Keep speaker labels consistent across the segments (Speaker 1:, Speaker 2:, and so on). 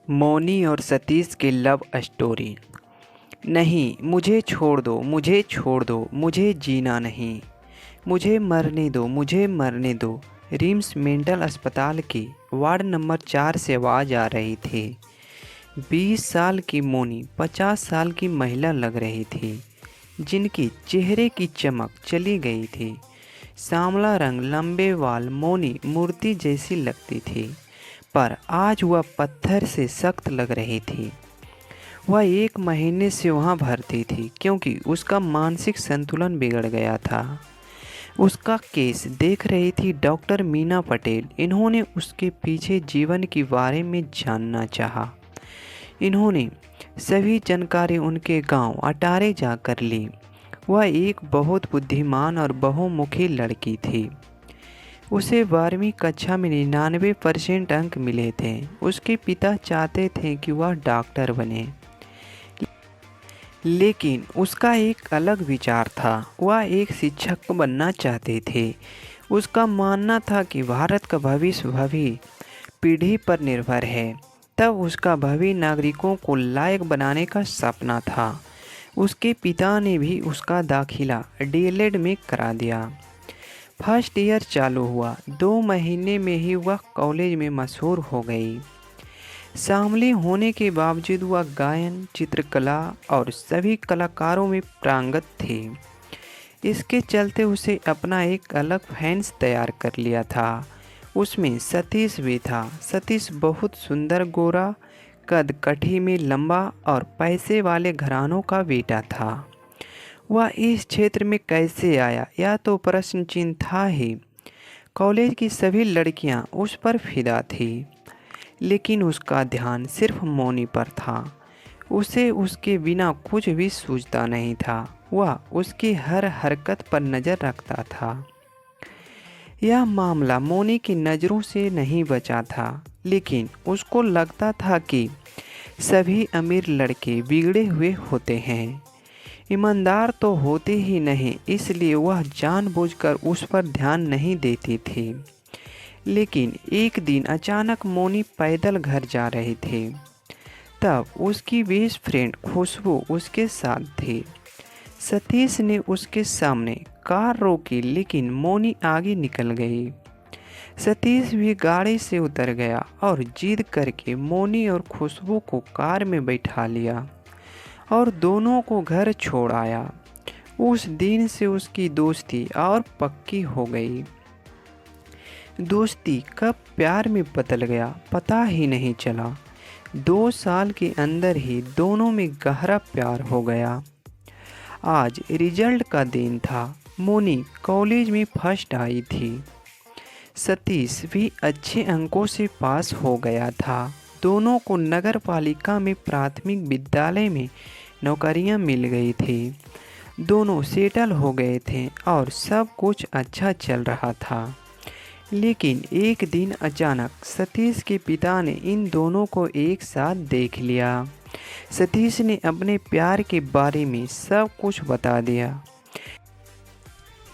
Speaker 1: मौनी और सतीश की love story. नहीं, मुझे छोड़ दो, मुझे छोड़ दो, मुझे जीना नहीं, मुझे मरने दो, मुझे मरने दो। रिम्स मेंटल अस्पताल की वार्ड नंबर 4 से आवाज़ आ रही थी। 20 साल की मौनी 50 साल की महिला लग रही थी, जिनकी चेहरे की चमक चली गई थी। सांवला रंग, लंबे बाल, मौनी मूर्ति जैसी लगती थी, पर आज वह पत्थर से सख्त लग रही थी। वह 1 महीने से वहाँ भर्ती थी क्योंकि उसका मानसिक संतुलन बिगड़ गया था। उसका केस देख रही थी डॉक्टर मीना पटेल। इन्होंने उसके पीछे जीवन के बारे में जानना चाहा। इन्होंने सभी जानकारी उनके गांव अटारे जाकर ली। वह एक बहुत बुद्धिमान और बहुमुखी लड़की थी। उसे 12वीं कक्षा में 99% अंक मिले थे। उसके पिता चाहते थे कि वह डॉक्टर बने, लेकिन उसका एक अलग विचार था। वह एक शिक्षक बनना चाहते थे। उसका मानना था कि भारत का भविष्य भावी पीढ़ी पर निर्भर है। तब उसका भावी नागरिकों को लायक बनाने का सपना था। उसके पिता ने भी उसका दाखिला डीएलएड में करा दिया। फर्स्ट ईयर चालू हुआ। 2 महीने में ही वह कॉलेज में मशहूर हो गई। सांवली होने के बावजूद वह गायन, चित्रकला और सभी कलाकारों में पारंगत थी। इसके चलते उसे अपना एक अलग फैंस तैयार कर लिया था। उसमें सतीश भी था। सतीश बहुत सुंदर, गोरा, कद कठी में लंबा और पैसे वाले घरानों का बेटा था। वह इस क्षेत्र में कैसे आया, यह तो प्रश्न चिन्ह था ही। कॉलेज की सभी लड़कियां उस पर फिदा थी, लेकिन उसका ध्यान सिर्फ मौनी पर था। उसे उसके बिना कुछ भी सूझता नहीं था। वह उसकी हर हरकत पर नज़र रखता था। यह मामला मौनी की नज़रों से नहीं बचा था, लेकिन उसको लगता था कि सभी अमीर लड़के बिगड़े हुए होते हैं, ईमानदार तो होते ही नहीं। इसलिए वह जानबूझकर उस पर ध्यान नहीं देती थी। लेकिन एक दिन अचानक मौनी पैदल घर जा रही थी। तब उसकी बेस्ट फ्रेंड खुशबू उसके साथ थी। सतीश ने उसके सामने कार रोकी, लेकिन मौनी आगे निकल गई। सतीश भी गाड़ी से उतर गया और जिद करके मौनी और खुशबू को कार में बैठा लिया और दोनों को घर छोड़ आया। उस दिन से उसकी दोस्ती और पक्की हो गई। दोस्ती कब प्यार में बदल गया पता ही नहीं चला। 2 साल के अंदर ही दोनों में गहरा प्यार हो गया। आज रिजल्ट का दिन था। मौनी कॉलेज में फर्स्ट आई थी। सतीश भी अच्छे अंकों से पास हो गया था। दोनों को नगर पालिका में प्राथमिक विद्यालय में नौकरियां मिल गई थी। दोनों सेटल हो गए थे और सब कुछ अच्छा चल रहा था। लेकिन एक दिन अचानक सतीश के पिता ने इन दोनों को एक साथ देख लिया। सतीश ने अपने प्यार के बारे में सब कुछ बता दिया,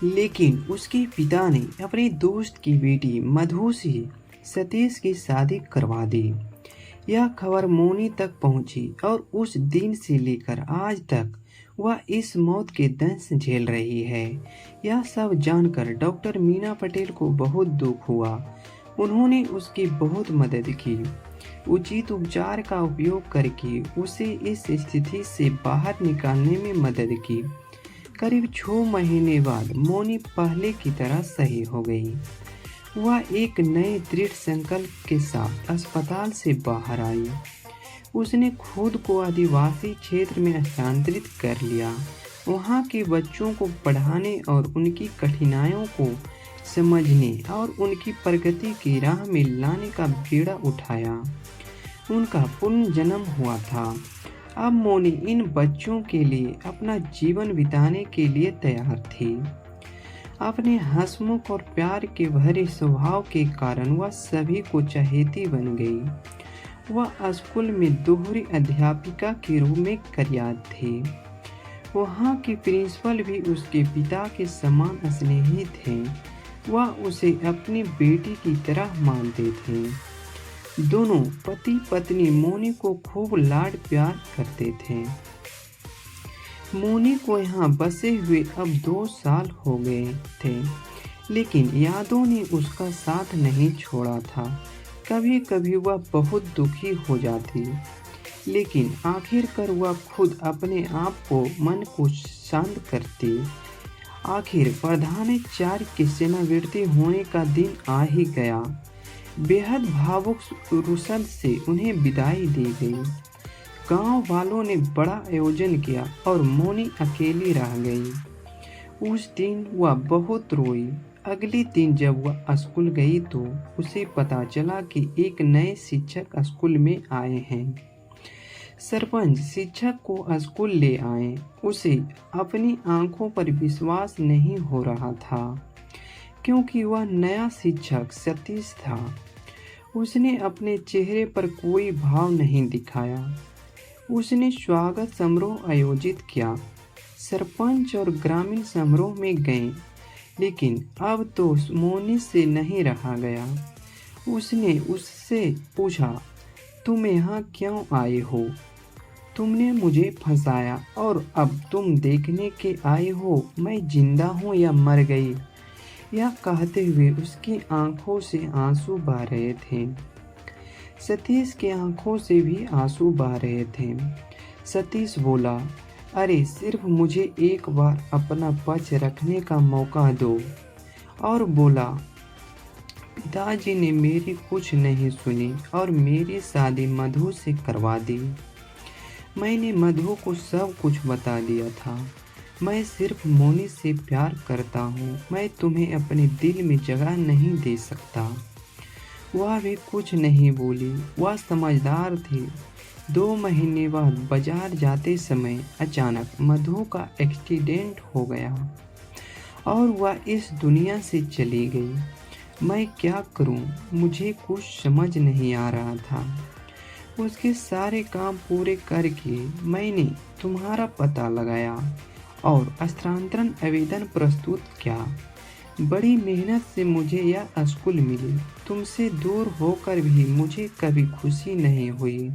Speaker 1: लेकिन उसके पिता ने अपने दोस्त की बेटी मधु से सतीश की शादी करवा दी। यह खबर मौनी तक पहुंची और उस दिन से लेकर आज तक वह इस मौत के दंश झेल रही है। यह सब जानकर डॉक्टर मीना पटेल को बहुत दुख हुआ। उन्होंने उसकी बहुत मदद की। उचित उपचार का उपयोग करके उसे इस स्थिति से बाहर निकालने में मदद की। करीब 6 महीने बाद मौनी पहले की तरह सही हो गई। वह एक नए दृढ़ संकल्प के साथ अस्पताल से बाहर आई। उसने खुद को आदिवासी क्षेत्र में स्थानांतरित कर लिया। वहाँ के बच्चों को पढ़ाने और उनकी कठिनाइयों को समझने और उनकी प्रगति की राह में लाने का बीड़ा उठाया। उनका पुनर्जन्म हुआ था। अब मौनी इन बच्चों के लिए अपना जीवन बिताने के लिए तैयार थी। अपने हंसमुख और प्यार के भरे स्वभाव के कारण वह सभी को चहेती बन गई। वह स्कूल में दोहरी अध्यापिका के रूप में कार्यरत थी। वहाँ के प्रिंसिपल भी उसके पिता के समान स्नेही थे। वह उसे अपनी बेटी की तरह मानते थे। दोनों पति पत्नी मोनी को खूब लाड प्यार करते थे। मोनी को यहाँ बसे हुए अब 2 साल हो गए थे, लेकिन यादों ने उसका साथ नहीं छोड़ा था। कभी कभी वह बहुत दुखी हो जाती, लेकिन आखिरकार वह खुद अपने आप को मन को शांत करती। आखिर प्रधान 4 की सेनावृत्ति होने का दिन आ ही गया। बेहद भावुक रुसल से उन्हें विदाई दी गई। गांव वालों ने बड़ा आयोजन किया और मोनी अकेली रह गई। उस दिन वह बहुत रोई। अगले दिन जब वह स्कूल गई तो उसे पता चला कि एक नए शिक्षक स्कूल में आए हैं। सरपंच शिक्षक को स्कूल ले आए। उसे अपनी आंखों पर विश्वास नहीं हो रहा था, क्योंकि वह नया शिक्षक सतीश था। उसने अपने चेहरे पर कोई भाव नहीं दिखाया। उसने स्वागत समारोह आयोजित किया। सरपंच और ग्रामीण समारोह में गए, लेकिन अब तो मोनी से नहीं रहा गया। उसने उससे पूछा, तुम यहाँ क्यों आए हो? तुमने मुझे फंसाया और अब तुम देखने के आए हो मैं जिंदा हूँ या मर गई। यह कहते हुए उसकी आंखों से आंसू बह रहे थे। सतीश की आंखों से भी आंसू बह रहे थे। सतीश बोला, अरे सिर्फ मुझे एक बार अपना पक्ष रखने का मौका दो। और बोला, पिताजी ने मेरी कुछ नहीं सुनी और मेरी शादी मधु से करवा दी। मैंने मधु को सब कुछ बता दिया था। मैं सिर्फ मोनी से प्यार करता हूँ। मैं तुम्हें अपने दिल में जगह नहीं दे सकता। वह भी कुछ नहीं बोली। वह समझदार थी। 2 महीने बाद बाजार जाते समय अचानक मधु का एक्सीडेंट हो गया और वह इस दुनिया से चली गई। मैं क्या करूं? मुझे कुछ समझ नहीं आ रहा था। उसके सारे काम पूरे करके मैंने तुम्हारा पता लगाया और स्थानांतरण आवेदन प्रस्तुत किया। बड़ी मेहनत से मुझे यह स्कूल मिली। तुमसे दूर होकर भी मुझे कभी खुशी नहीं हुई।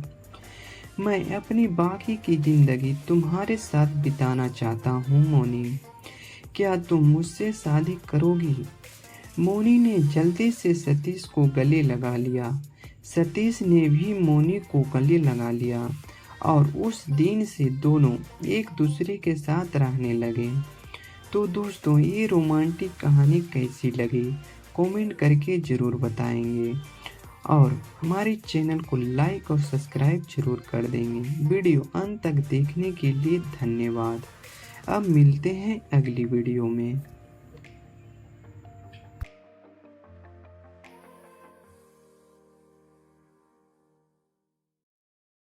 Speaker 1: मैं अपनी बाकी की ज़िंदगी तुम्हारे साथ बिताना चाहता हूँ मोनी। क्या तुम मुझसे शादी करोगी? मोनी ने जल्दी से सतीश को गले लगा लिया। सतीश ने भी मोनी को गले लगा लिया और उस दिन से दोनों एक दूसरे के साथ रहने लगे। तो दोस्तों, ये रोमांटिक कहानी कैसी लगी कमेंट करके ज़रूर बताएंगे और हमारे चैनल को लाइक और सब्सक्राइब जरूर कर देंगे। वीडियो अंत तक देखने के लिए धन्यवाद। अब मिलते हैं अगली वीडियो में।